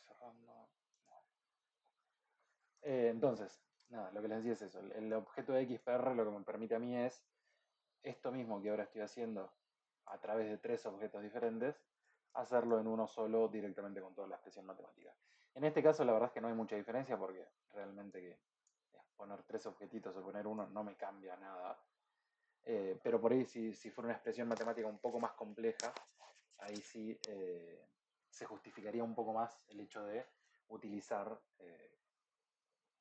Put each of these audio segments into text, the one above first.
cerrando. Entonces, nada, lo que les decía es eso. El objeto de XPR lo que me permite a mí es esto mismo que ahora estoy haciendo a través de tres objetos diferentes, hacerlo en uno solo directamente con toda la expresión matemática. En este caso, la verdad es que no hay mucha diferencia porque realmente que poner tres objetitos o poner uno no me cambia nada. Pero por ahí, si fuera una expresión matemática un poco más compleja, ahí sí se justificaría un poco más el hecho de utilizar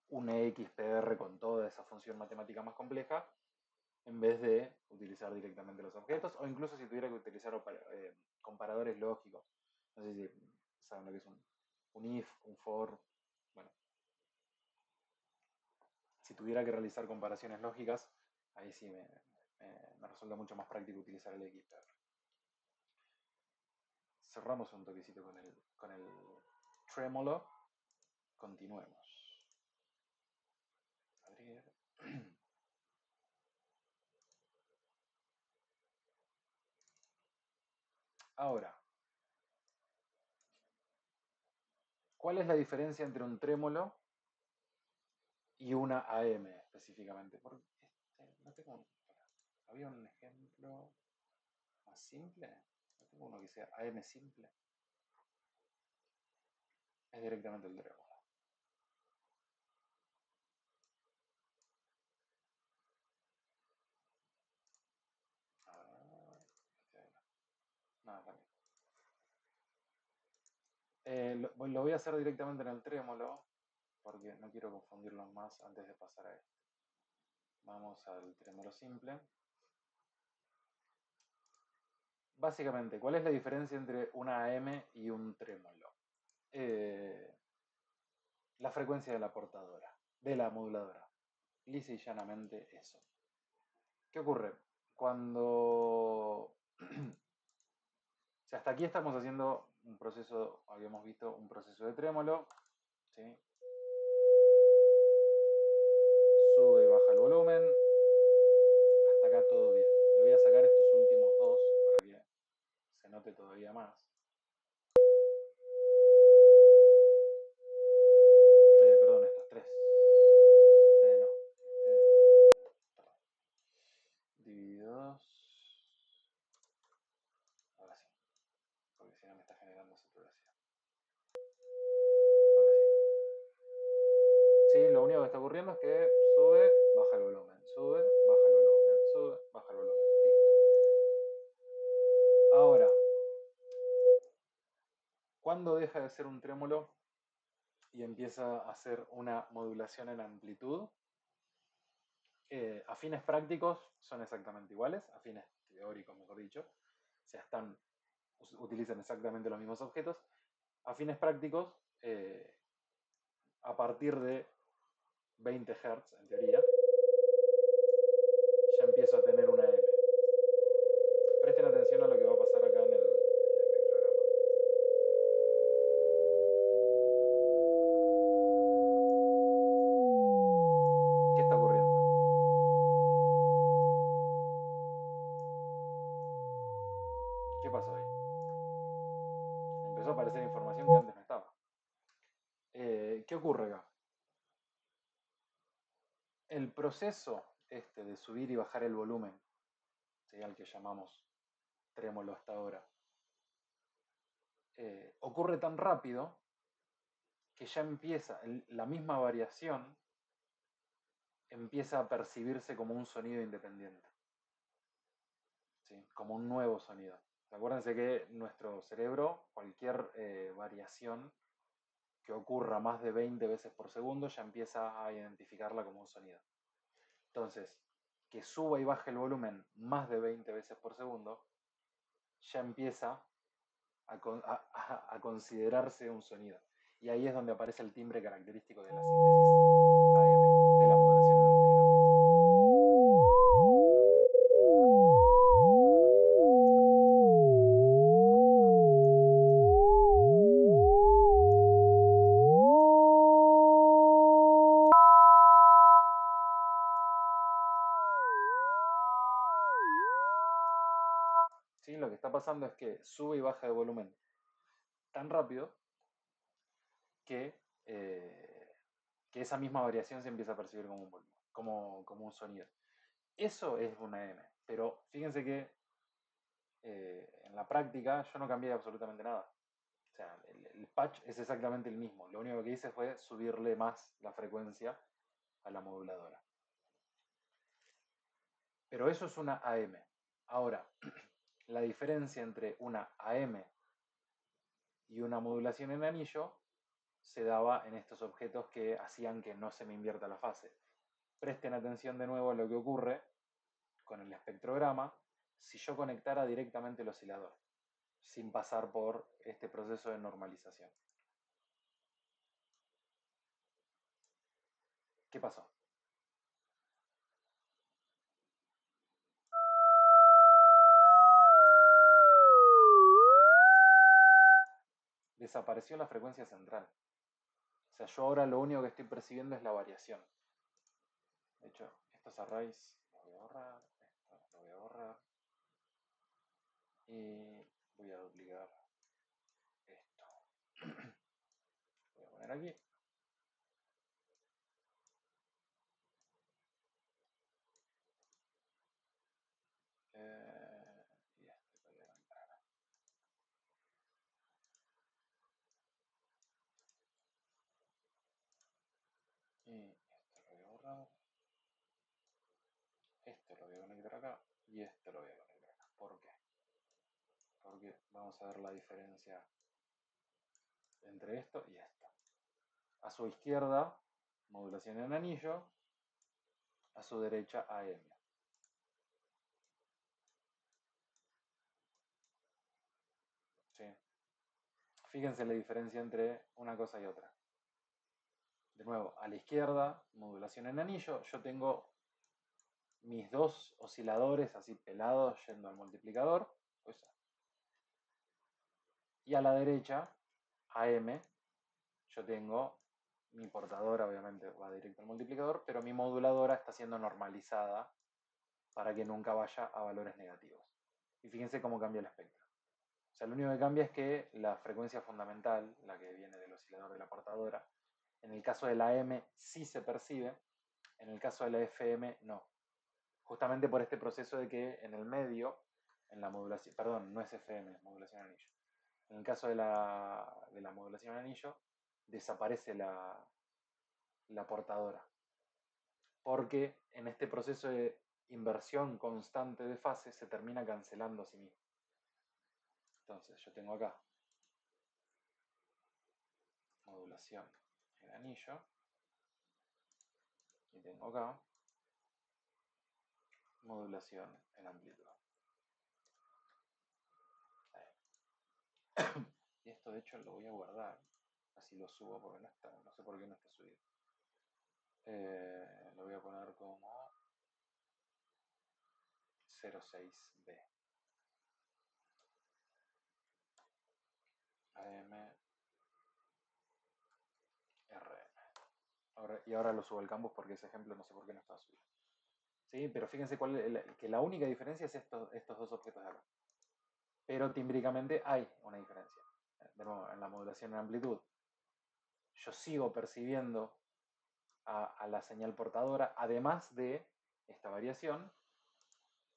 un XPR con toda esa función matemática más compleja en vez de utilizar directamente los objetos, o incluso si tuviera que utilizar comparadores lógicos. No sé si saben lo que es un if, un for. Bueno, si tuviera que realizar comparaciones lógicas, ahí sí me resulta mucho más práctico utilizar el XPR. Cerramos un toquecito con el trémolo. Continuemos. Abrir. Ahora, ¿cuál es la diferencia entre un trémolo y una AM específicamente? Porque no tengo. Había un ejemplo más simple. No tengo uno que sea AM simple. Es directamente el trémolo. Nada, también. Lo voy a hacer directamente en el trémolo porque no quiero confundirlos más antes de pasar a esto. Vamos al trémolo simple. Básicamente, ¿cuál es la diferencia entre una AM y un trémolo? La frecuencia de la portadora, de la moduladora. Lisa y llanamente eso. ¿Qué ocurre? Cuando... o sea, hasta aquí estamos haciendo un proceso, habíamos visto un proceso de trémolo, ¿sí? Sube y baja el volumen. Hasta acá todo bien. Le voy a sacar estos últimos dos para que se note todavía más. Perdón, estos tres. No. Perdón. Dividido 2. Ahora sí. Porque si no me está generando saturación. Ahora sí. Sí, lo único que está ocurriendo es que sube, baja el volumen. Sube, baja el volumen. Sube, baja el volumen. Listo. Ahora, ¿cuándo deja de ser un trémolo y empieza a hacer una modulación en amplitud? A fines prácticos son exactamente iguales, a fines teóricos, mejor dicho. O sea, utilizan exactamente los mismos objetos. A fines prácticos, a partir de 20 Hz, en teoría, ya empiezo a tener una M. Presten atención a lo que va a pasar acá en el espectrograma. ¿Qué está ocurriendo? ¿Qué pasó ahí? Empezó a aparecer información que antes no estaba. ¿Qué ocurre acá? El proceso de subir y bajar el volumen, ¿sí? Al que llamamos trémolo hasta ahora, ocurre tan rápido que ya empieza, la misma variación empieza a percibirse como un sonido independiente, ¿sí? Como un nuevo sonido. Acuérdense que nuestro cerebro, cualquier variación que ocurra más de 20 veces por segundo, ya empieza a identificarla como un sonido. Entonces, que suba y baje el volumen más de 20 veces por segundo, ya empieza a considerarse un sonido. Y ahí es donde aparece el timbre característico de la síntesis AM, de la modulación en amplitud. ¿Sí? Lo que está pasando es que sube y baja de volumen tan rápido que esa misma variación se empieza a percibir como un volumen, como un sonido. Eso es una M, pero fíjense que en la práctica yo no cambié absolutamente nada. O sea, el patch es exactamente el mismo. Lo único que hice fue subirle más la frecuencia a la moduladora. Pero eso es una AM. Ahora, la diferencia entre una AM y una modulación en anillo se daba en estos objetos que hacían que no se me invierta la fase. Presten atención de nuevo a lo que ocurre con el espectrograma si yo conectara directamente el oscilador, sin pasar por este proceso de normalización. ¿Qué pasó? Desapareció la frecuencia central. O sea, yo ahora lo único que estoy percibiendo es la variación. De hecho, estos arrays los voy a borrar, esto lo voy a borrar. Y voy a duplicar esto. Voy a poner aquí. Y este lo voy a entrar. Y esto lo voy a borrar. Este lo voy a conectar acá. Y este lo voy a conectar acá. ¿Por qué? Porque vamos a ver la diferencia entre esto y esto. A su izquierda, modulación en anillo. A su derecha, AM. ¿Sí? Fíjense la diferencia entre una cosa y otra. De nuevo, a la izquierda, modulación en anillo, yo tengo mis dos osciladores así pelados yendo al multiplicador. Pues, y a la derecha, AM, yo tengo mi portadora, obviamente va directo al multiplicador, pero mi moduladora está siendo normalizada para que nunca vaya a valores negativos. Y fíjense cómo cambia el espectro. O sea, lo único que cambia es que la frecuencia fundamental, la que viene del oscilador de la portadora, en el caso de la M sí se percibe, en el caso de la FM no. Justamente por este proceso de que en el medio, en la modulación, perdón, no es FM, es modulación anillo. En el caso de la modulación anillo, desaparece la portadora. Porque en este proceso de inversión constante de fase se termina cancelando a sí mismo. Entonces yo tengo acá modulación en anillo y tengo acá modulación en amplitud. Y esto de hecho lo voy a guardar, así lo subo porque no está, no sé por qué no está subido. Lo voy a poner como 06B. AM RM. Y ahora lo subo al campus porque ese ejemplo no sé por qué no está subido. ¿Sí? Pero fíjense que la única diferencia es estos dos objetos de acá. Pero tímbricamente hay una diferencia. De nuevo, en la modulación en amplitud, yo sigo percibiendo a la señal portadora, además de esta variación,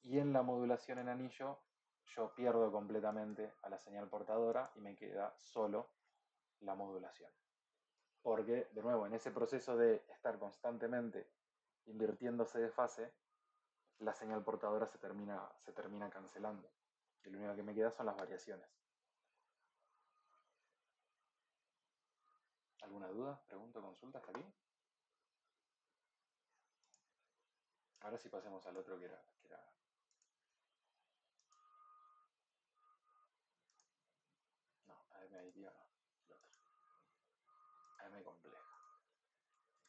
y en la modulación en anillo, yo pierdo completamente a la señal portadora y me queda solo la modulación. Porque, de nuevo, en ese proceso de estar constantemente invirtiéndose de fase, la señal portadora se termina cancelando. Y lo único que me queda son las variaciones. ¿Alguna duda? ¿Pregunta? ¿Consulta hasta aquí? Ahora sí pasemos al otro que era no, AMID no. El otro. AM compleja.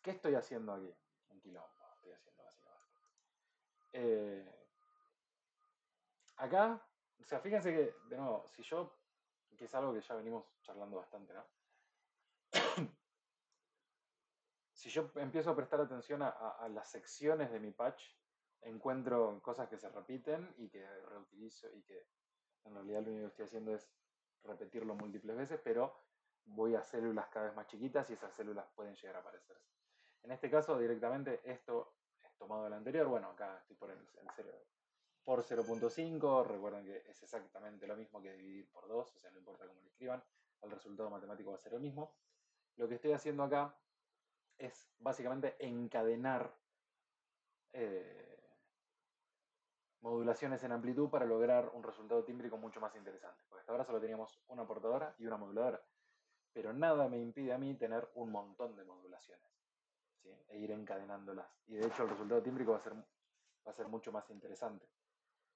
¿Qué estoy haciendo aquí? Un quilombo estoy haciendo básicamente. Acá, o sea, fíjense que, de nuevo, si yo, que es algo que ya venimos charlando bastante, ¿no? Si yo empiezo a prestar atención a las secciones de mi patch, encuentro cosas que se repiten y que reutilizo y que en realidad lo único que estoy haciendo es repetirlo múltiples veces, pero voy a células cada vez más chiquitas y esas células pueden llegar a parecerse. En este caso, directamente, esto es tomado del anterior. Bueno, acá estoy por el 0 por 0.5. Recuerden que es exactamente lo mismo que dividir por 2, o sea, no importa cómo lo escriban, el resultado matemático va a ser el mismo. Lo que estoy haciendo acá es básicamente encadenar modulaciones en amplitud para lograr un resultado tímbrico mucho más interesante. Porque hasta ahora solo teníamos una portadora y una moduladora. Pero nada me impide a mí tener un montón de modulaciones, ¿sí? E ir encadenándolas. Y de hecho el resultado tímbrico va a ser mucho más interesante.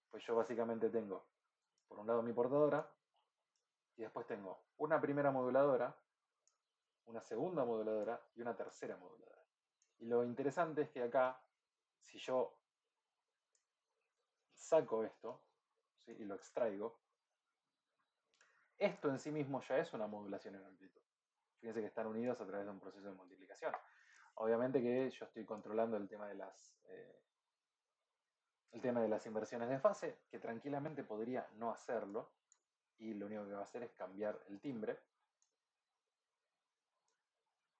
Pues yo básicamente tengo, por un lado, mi portadora, y después tengo una primera moduladora, una segunda moduladora y una tercera moduladora. Y lo interesante es que acá, si yo saco esto, ¿sí? Y lo extraigo, esto en sí mismo ya es una modulación en amplitud. Fíjense que están unidos a través de un proceso de multiplicación. Obviamente que yo estoy controlando el tema de las inversiones de fase, que tranquilamente podría no hacerlo, y lo único que va a hacer es cambiar el timbre,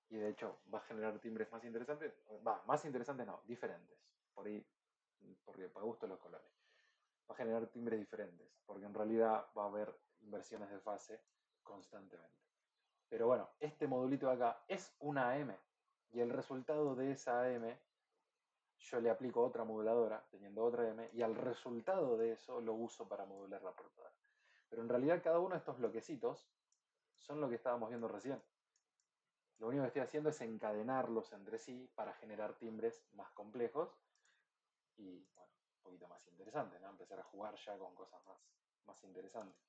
y de hecho va a generar timbres más interesantes, más interesantes no, diferentes, por ahí, porque para gusto los colores. Va a generar timbres diferentes, porque en realidad va a haber inversiones de fase constantemente. Pero bueno, este modulito de acá es una AM, y el resultado de esa AM yo le aplico otra moduladora, teniendo otra M, y al resultado de eso lo uso para modular la portadora. Pero en realidad cada uno de estos bloquecitos son lo que estábamos viendo recién. Lo único que estoy haciendo es encadenarlos entre sí para generar timbres más complejos y, bueno, un poquito más interesantes, ¿no? Empezar a jugar ya con cosas más interesantes.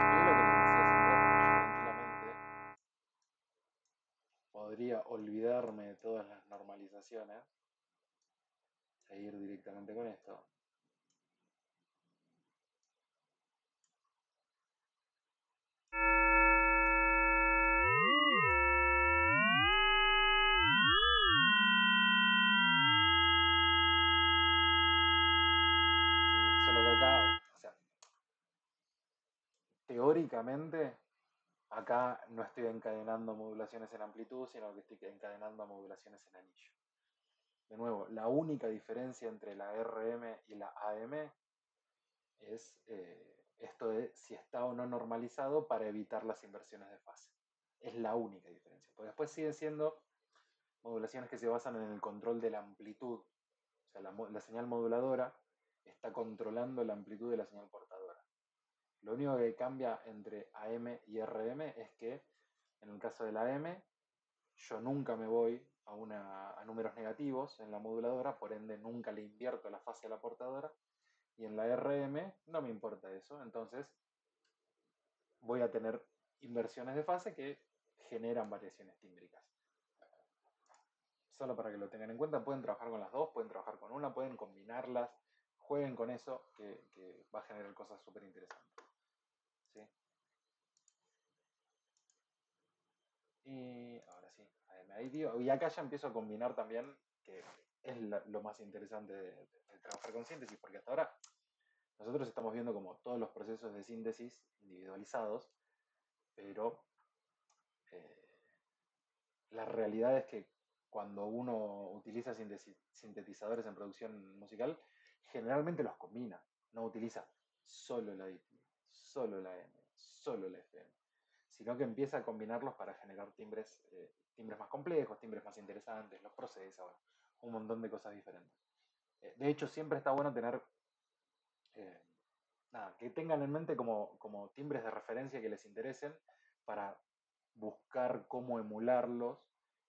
Y lo que les decía hace un rato, ¿no? Yo tranquilamente podría olvidarme de todas las normalizaciones e ir directamente con esto. Sí, solo que acá, o sea, teóricamente, acá no estoy encadenando modulaciones en amplitud, sino que estoy encadenando modulaciones en anillo. De nuevo, la única diferencia entre la RM y la AM es esto de si está o no normalizado para evitar las inversiones de fase. Es la única diferencia. Porque después siguen siendo modulaciones que se basan en el control de la amplitud. O sea, la señal moduladora está controlando la amplitud de la señal portadora. Lo único que cambia entre AM y RM es que en el caso de la AM, yo nunca me voy a números negativos en la moduladora, por ende nunca le invierto la fase a la portadora. Y en la RM no me importa eso, entonces voy a tener inversiones de fase que generan variaciones tímbricas. Solo para que lo tengan en cuenta, pueden trabajar con las dos, pueden trabajar con una, pueden combinarlas, jueguen con eso, que va a generar cosas súper interesantes. ¿Sí? Y ahora sí, y acá ya empiezo a combinar también, que es lo más interesante de trabajar con síntesis, porque hasta ahora nosotros estamos viendo como todos los procesos de síntesis individualizados, pero eh, la realidad es que cuando uno utiliza sintetizadores en producción musical, generalmente los combina, no utiliza solo la DIT, solo la M, solo la FM, sino que empieza a combinarlos para generar timbres más complejos, timbres más interesantes, los procesa, bueno, un montón de cosas diferentes. De hecho, siempre está bueno tener, eh, nada, que tengan en mente como timbres de referencia que les interesen para buscar cómo emularlos,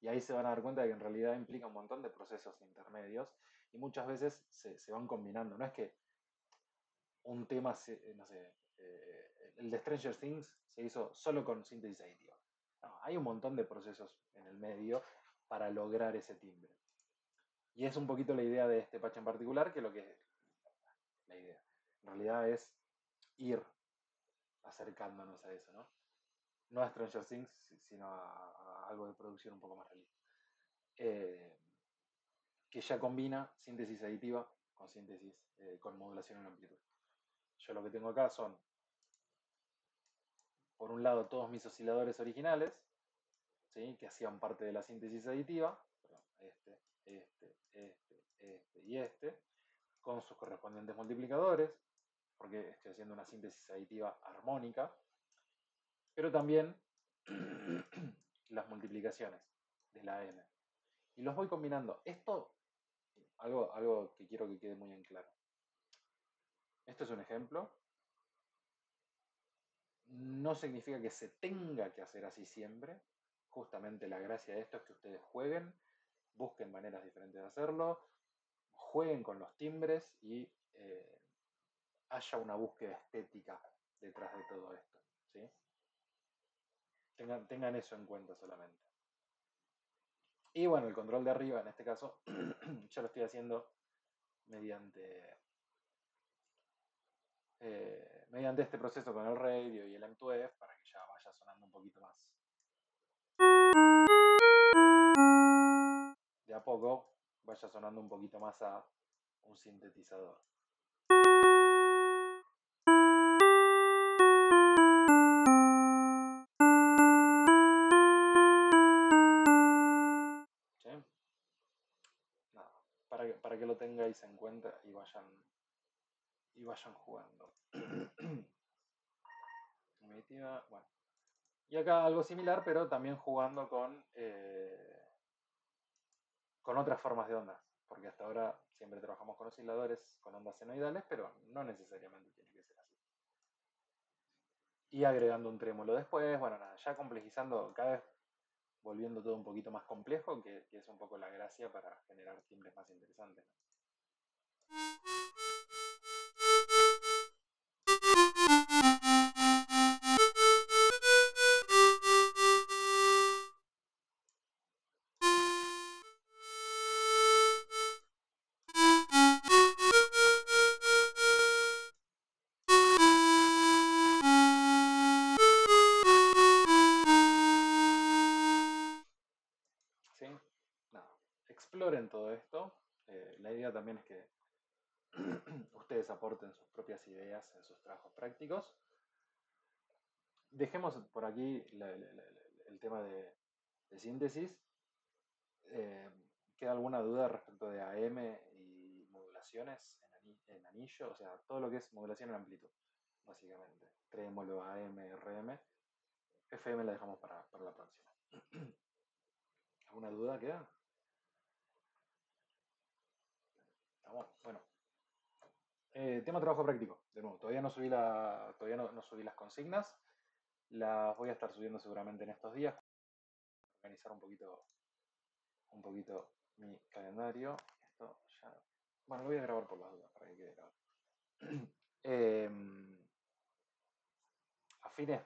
y ahí se van a dar cuenta de que en realidad implica un montón de procesos intermedios y muchas veces se van combinando. No es que un tema, no sé, el de Stranger Things se hizo solo con síntesis aditiva. No, hay un montón de procesos en el medio para lograr ese timbre. Y es un poquito la idea de este patch en particular, que lo que es la idea. En realidad es ir acercándonos a eso, ¿no? No a Stranger Things, sino a algo de producción un poco más realista. Que ya combina síntesis aditiva con síntesis con modulación en amplitud. Yo lo que tengo acá son, por un lado, todos mis osciladores originales, ¿sí? Que hacían parte de la síntesis aditiva, este y este, con sus correspondientes multiplicadores, porque estoy haciendo una síntesis aditiva armónica, pero también las multiplicaciones de la M. Y los voy combinando. Esto, algo que quiero que quede muy en claro. Esto es un ejemplo. No significa que se tenga que hacer así siempre. Justamente la gracia de esto es que ustedes jueguen, busquen maneras diferentes de hacerlo, jueguen con los timbres y haya una búsqueda estética detrás de todo esto. ¿Sí? Tengan eso en cuenta solamente. Y bueno, el control de arriba, en este caso, yo lo estoy haciendo mediante, mediante este proceso con el radio y el M2F para que ya vaya sonando un poquito más. De a poco vaya sonando un poquito más a un sintetizador. ¿Sí? Nada, para que lo tengáis en cuenta y vayan jugando. Bueno. Y acá algo similar, pero también jugando con otras formas de ondas. Porque hasta ahora siempre trabajamos con osciladores con ondas senoidales, pero no necesariamente tiene que ser así. Y agregando un trémolo después, bueno, nada, ya complejizando, cada vez volviendo todo un poquito más complejo, que es un poco la gracia para generar timbres más interesantes, ¿no? ¿Sí? Nada, exploren todo esto. La idea también es que ustedes aporten sus propias ideas en sus trabajos prácticos. Dejemos por aquí el tema de síntesis. ¿Queda alguna duda respecto de AM y modulaciones en anillo? O sea, todo lo que es modulación en amplitud, básicamente. Trémolo, AM, RM. FM la dejamos para la próxima. ¿Alguna duda queda? ¿Estamos? Bueno. Tema trabajo práctico, de nuevo, todavía no subí las consignas, las voy a estar subiendo seguramente en estos días, organizar un poquito mi calendario. Esto ya, bueno, lo voy a grabar por las dudas para que quede grabado. A fines,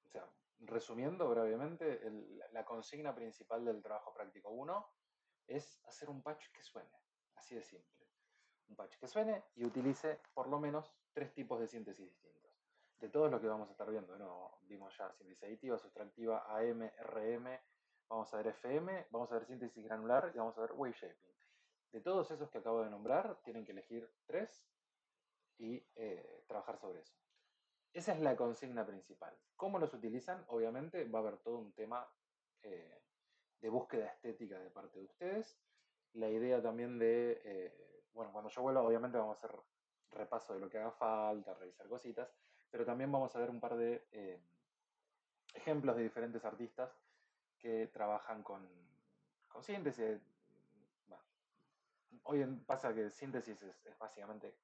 o sea, resumiendo brevemente, la consigna principal del trabajo práctico 1 es hacer un patch que suene, así de simple. Un patch que suene y utilice por lo menos 3 tipos de síntesis distintos. De todos los que vamos a estar viendo, ¿no? Vimos ya síntesis aditiva, sustractiva, AM, RM, vamos a ver FM, vamos a ver síntesis granular y vamos a ver wave shaping. De todos esos que acabo de nombrar, tienen que elegir 3 y trabajar sobre eso. Esa es la consigna principal. ¿Cómo los utilizan? Obviamente va a haber todo un tema de búsqueda estética de parte de ustedes. La idea también bueno, cuando yo vuelva, obviamente vamos a hacer repaso de lo que haga falta, revisar cositas, pero también vamos a ver un par de ejemplos de diferentes artistas que trabajan con síntesis. Bueno, hoy pasa que síntesis es básicamente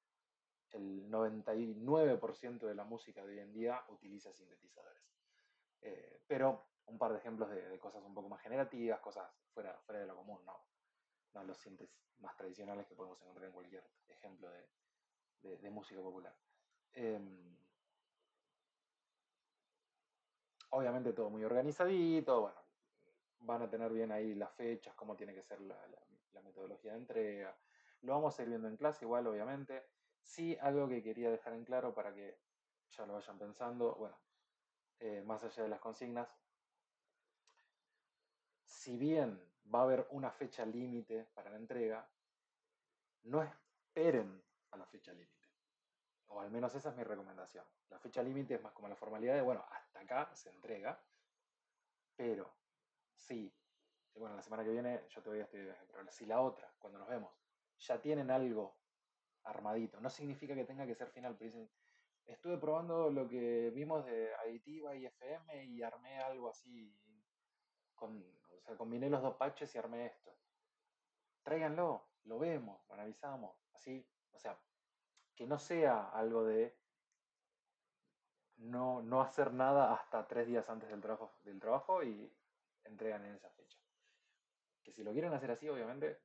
el 99% de la música de hoy en día utiliza sintetizadores. Pero un par de ejemplos de cosas un poco más generativas, cosas fuera de lo común, no los sintes más tradicionales que podemos encontrar en cualquier ejemplo de música popular. Obviamente todo muy organizadito, bueno, van a tener bien ahí las fechas, cómo tiene que ser la metodología de entrega. Lo vamos a ir viendo en clase igual, obviamente. Sí, algo que quería dejar en claro para que ya lo vayan pensando, bueno, más allá de las consignas, si bien va a haber una fecha límite para la entrega, no esperen a la fecha límite. O al menos esa es mi recomendación. La fecha límite es más como la formalidad de, bueno, hasta acá se entrega, pero sí, bueno, la semana que viene yo todavía estoy de viaje, pero si la otra, cuando nos vemos, ya tienen algo armadito, no significa que tenga que ser final, pero dicen, estuve probando lo que vimos de aditiva y FM y armé algo así, o sea, combiné los dos patches y armé esto. Tráiganlo, lo vemos, lo analizamos, así, o sea, que no sea algo de no hacer nada hasta 3 días antes del trabajo y entregan en esa fecha. Que si lo quieren hacer así, obviamente,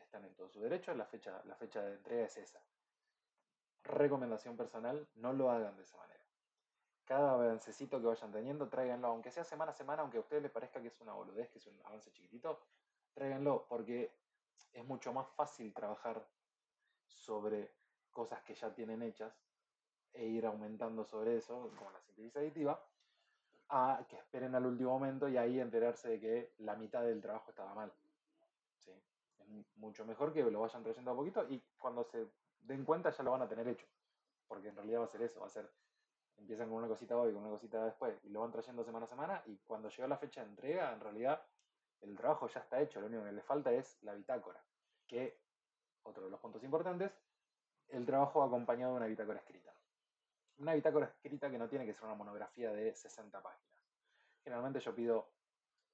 están en todo su derecho, la fecha de entrega es esa. Recomendación personal, no lo hagan de esa manera. Cada avancecito que vayan teniendo, tráiganlo, aunque sea semana a semana, aunque a ustedes les parezca que es una boludez, que es un avance chiquitito, tráiganlo, porque es mucho más fácil trabajar sobre cosas que ya tienen hechas e ir aumentando sobre eso, como la síntesis aditiva, a que esperen al último momento y ahí enterarse de que la mitad del trabajo estaba mal. ¿Sí? Es mucho mejor que lo vayan trayendo a poquito y cuando se den cuenta ya lo van a tener hecho. Porque en realidad va a ser eso, va a ser, empiezan con una cosita hoy, con una cosita después, y lo van trayendo semana a semana, y cuando llega la fecha de entrega, en realidad el trabajo ya está hecho, lo único que le falta es la bitácora, que, otro de los puntos importantes, el trabajo acompañado de una bitácora escrita. Una bitácora escrita que no tiene que ser una monografía de 60 páginas. Generalmente yo pido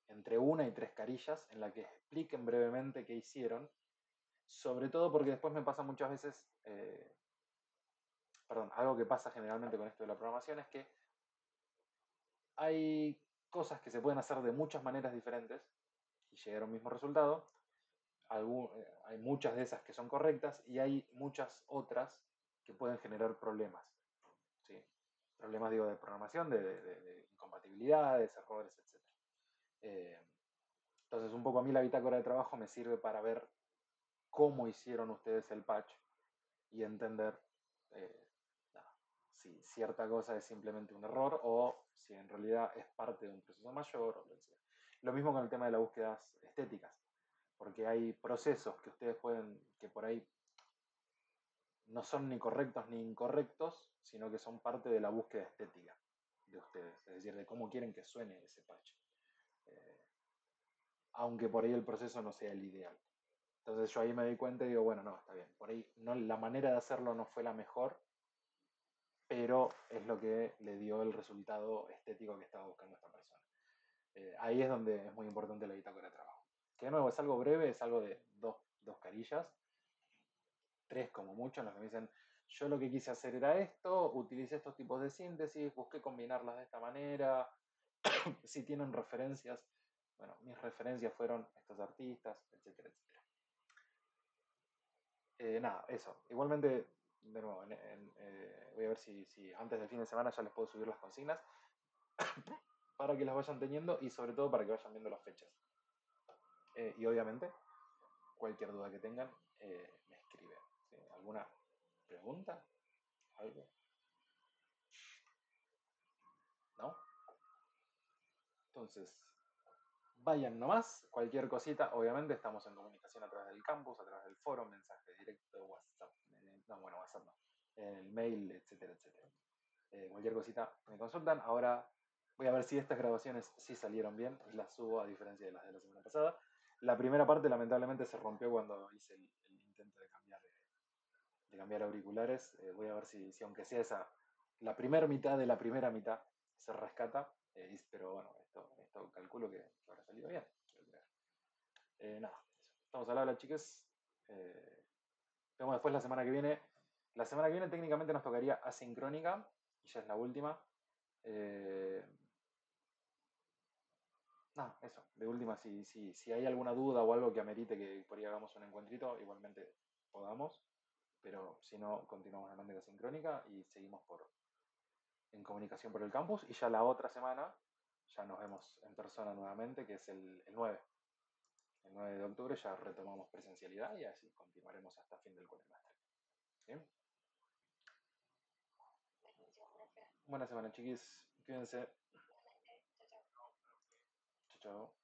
entre 1 y 3 carillas en la que expliquen brevemente qué hicieron, sobre todo porque después me pasa muchas veces, perdón, algo que pasa generalmente con esto de la programación es que hay cosas que se pueden hacer de muchas maneras diferentes y llegar a un mismo resultado. Hay muchas de esas que son correctas y hay muchas otras que pueden generar problemas. ¿Sí? Problemas, digo, de programación, de incompatibilidades, errores, etc. Eh, entonces, un poco a mí la bitácora de trabajo me sirve para ver cómo hicieron ustedes el patch y entender eh, nada, si cierta cosa es simplemente un error o si en realidad es parte de un proceso mayor o lo que sea. Lo mismo con el tema de las búsquedas estéticas, porque hay procesos que ustedes pueden, que por ahí no son ni correctos ni incorrectos, sino que son parte de la búsqueda estética de ustedes, es decir, de cómo quieren que suene ese patch. Eh, Aunque por ahí el proceso no sea el ideal. Entonces yo ahí me doy cuenta y digo, bueno, no, está bien. Por ahí no, la manera de hacerlo no fue la mejor, pero es lo que le dio el resultado estético que estaba buscando esta persona. Ahí es donde es muy importante la bitácora de trabajo. Que de nuevo es algo breve, es algo de dos carillas, tres como mucho, en los que me dicen, yo lo que quise hacer era esto, utilicé estos tipos de síntesis, busqué combinarlas de esta manera, si tienen referencias, bueno, mis referencias fueron estos artistas, etcétera, etcétera. Nada, eso. Igualmente, de nuevo, voy a ver si antes del fin de semana ya les puedo subir las consignas para que las vayan teniendo y sobre todo para que vayan viendo las fechas. Y obviamente, cualquier duda que tengan, me escriben. ¿Sí? ¿Alguna pregunta? ¿Algo? ¿No? Entonces, vayan nomás. Cualquier cosita, obviamente, estamos en comunicación a través del campus, a través del foro, mensaje directo, WhatsApp. No, bueno, WhatsApp no. El mail, etcétera, etcétera. Cualquier cosita me consultan. Ahora voy a ver si estas grabaciones sí salieron bien y las subo a diferencia de las de la semana pasada. La primera parte lamentablemente se rompió cuando hice el intento de cambiar auriculares. Voy a ver si aunque sea esa, la primera mitad de la primera mitad se rescata. Pero bueno, esto calculo que habrá salido bien. Nada, eso. Estamos al habla, chicos. Vemos después la semana que viene. La semana que viene técnicamente nos tocaría asincrónica, y ya es la última. Eh, Nada, eso. De última, si hay alguna duda o algo que amerite que por ahí hagamos un encuentrito, igualmente podamos. Pero si no, continuamos la manera sincrónica y seguimos en comunicación por el campus. Y ya la otra semana ya nos vemos en persona nuevamente, que es el 9. El 9 de octubre ya retomamos presencialidad y así continuaremos hasta fin del cuatrimestre. ¿Bien? Buena semana, chiquis. Cuídense. Chao, chao.